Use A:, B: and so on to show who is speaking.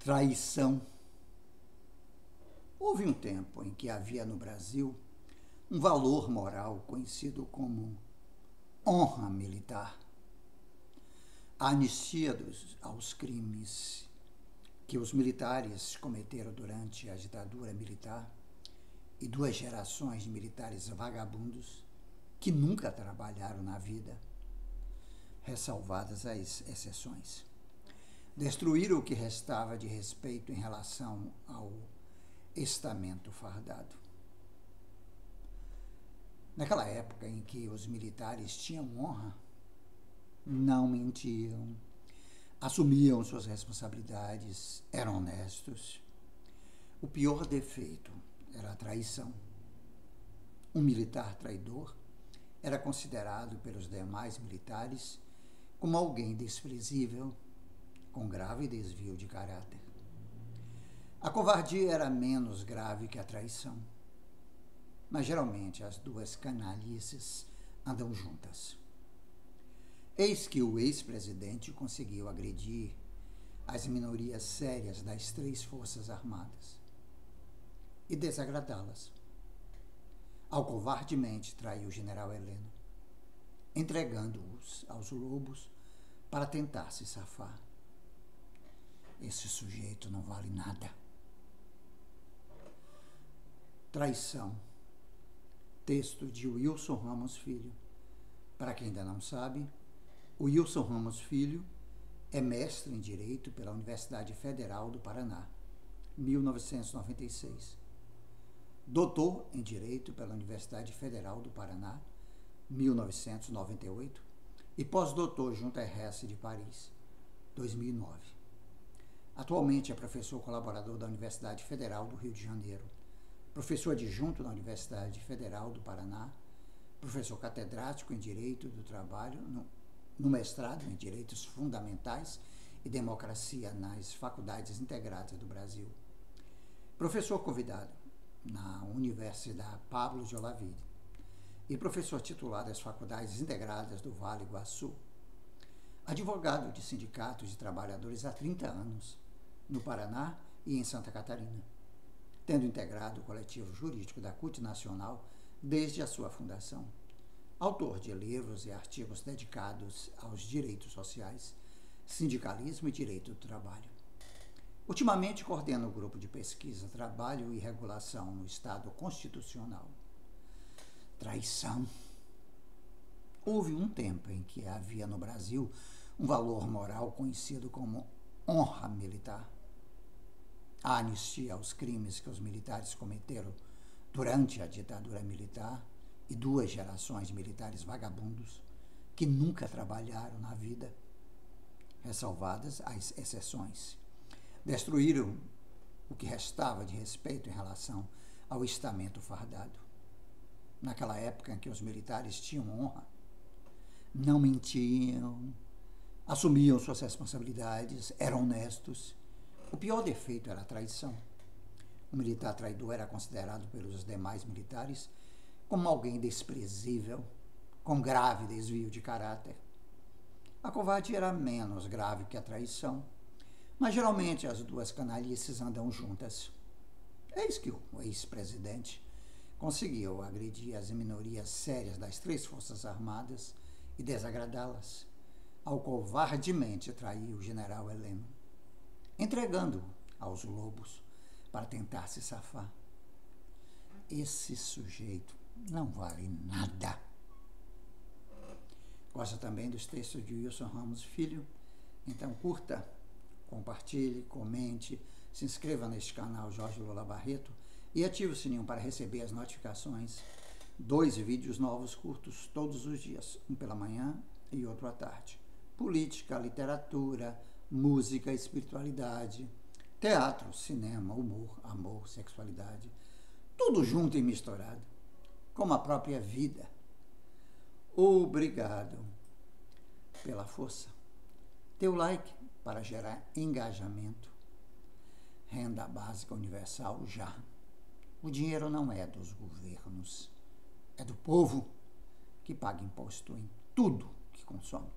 A: Traição. Houve um tempo em que havia no Brasil um valor moral conhecido como honra militar. A anistia aos crimes que os militares cometeram durante a ditadura militar e 2 gerações de militares vagabundos que nunca trabalharam na vida, ressalvadas as exceções. Destruíram o que restava de respeito em relação ao estamento fardado. Naquela época em que os militares tinham honra, não mentiam, assumiam suas responsabilidades, eram honestos. O pior defeito era a traição. Um militar traidor era considerado pelos demais militares como alguém desprezível, com grave desvio de caráter. A covardia era menos grave que a traição, mas geralmente as duas canalices andam juntas. Eis que o ex-presidente conseguiu agredir as minorias sérias das 3 Forças Armadas e desagradá-las, ao covardemente trair o general Heleno, entregando-os aos lobos para tentar se safar. Esse sujeito não vale nada. Traição. Texto de Wilson Ramos Filho. Para quem ainda não sabe, o Wilson Ramos Filho é mestre em Direito pela Universidade Federal do Paraná, 1996. Doutor em Direito pela Universidade Federal do Paraná, 1998. E pós-doutor junto à RS de Paris, 2009. Atualmente é professor colaborador da Universidade Federal do Rio de Janeiro, professor adjunto na Universidade Federal do Paraná, professor catedrático em Direito do Trabalho, no mestrado em Direitos Fundamentais e Democracia nas Faculdades Integradas do Brasil. Professor convidado na Universidade Pablo de Olavide e professor titular das Faculdades Integradas do Vale do Iguaçu. Advogado de sindicatos de trabalhadores há 30 anos, no Paraná e em Santa Catarina, tendo integrado o coletivo jurídico da CUT Nacional desde a sua fundação. Autor de livros e artigos dedicados aos direitos sociais, sindicalismo e direito do trabalho. Ultimamente coordena o grupo de pesquisa, trabalho e regulação no Estado Constitucional. Traição. Houve um tempo em que havia no Brasil um valor moral conhecido como honra militar. A anistia aos crimes que os militares cometeram durante a ditadura militar e 2 gerações de militares vagabundos que nunca trabalharam na vida, ressalvadas as exceções. Destruíram o que restava de respeito em relação ao estamento fardado. Naquela época em que os militares tinham honra, não mentiam, assumiam suas responsabilidades, eram honestos. O pior defeito era a traição. O militar traidor era considerado pelos demais militares como alguém desprezível, com grave desvio de caráter. A covardia era menos grave que a traição, mas geralmente as duas canalices andam juntas. Eis que o ex-presidente conseguiu agredir as minorias sérias das 3 Forças Armadas e desagradá-las, ao covardemente trair o general Heleno, entregando-o aos lobos para tentar se safar. Esse sujeito não vale nada. Gosta também dos textos de Wilson Ramos Filho? Então curta, compartilhe, comente, se inscreva neste canal Jorge Lula Barreto e ative o sininho para receber as notificações. 2 vídeos novos curtos todos os dias, um pela manhã e outro à tarde. Política, literatura, música, espiritualidade, teatro, cinema, humor, amor, sexualidade, tudo junto e misturado, como a própria vida. Obrigado pela força. Teu like para gerar engajamento. Renda básica universal já. O dinheiro não é dos governos, é do povo que paga imposto em tudo que consome.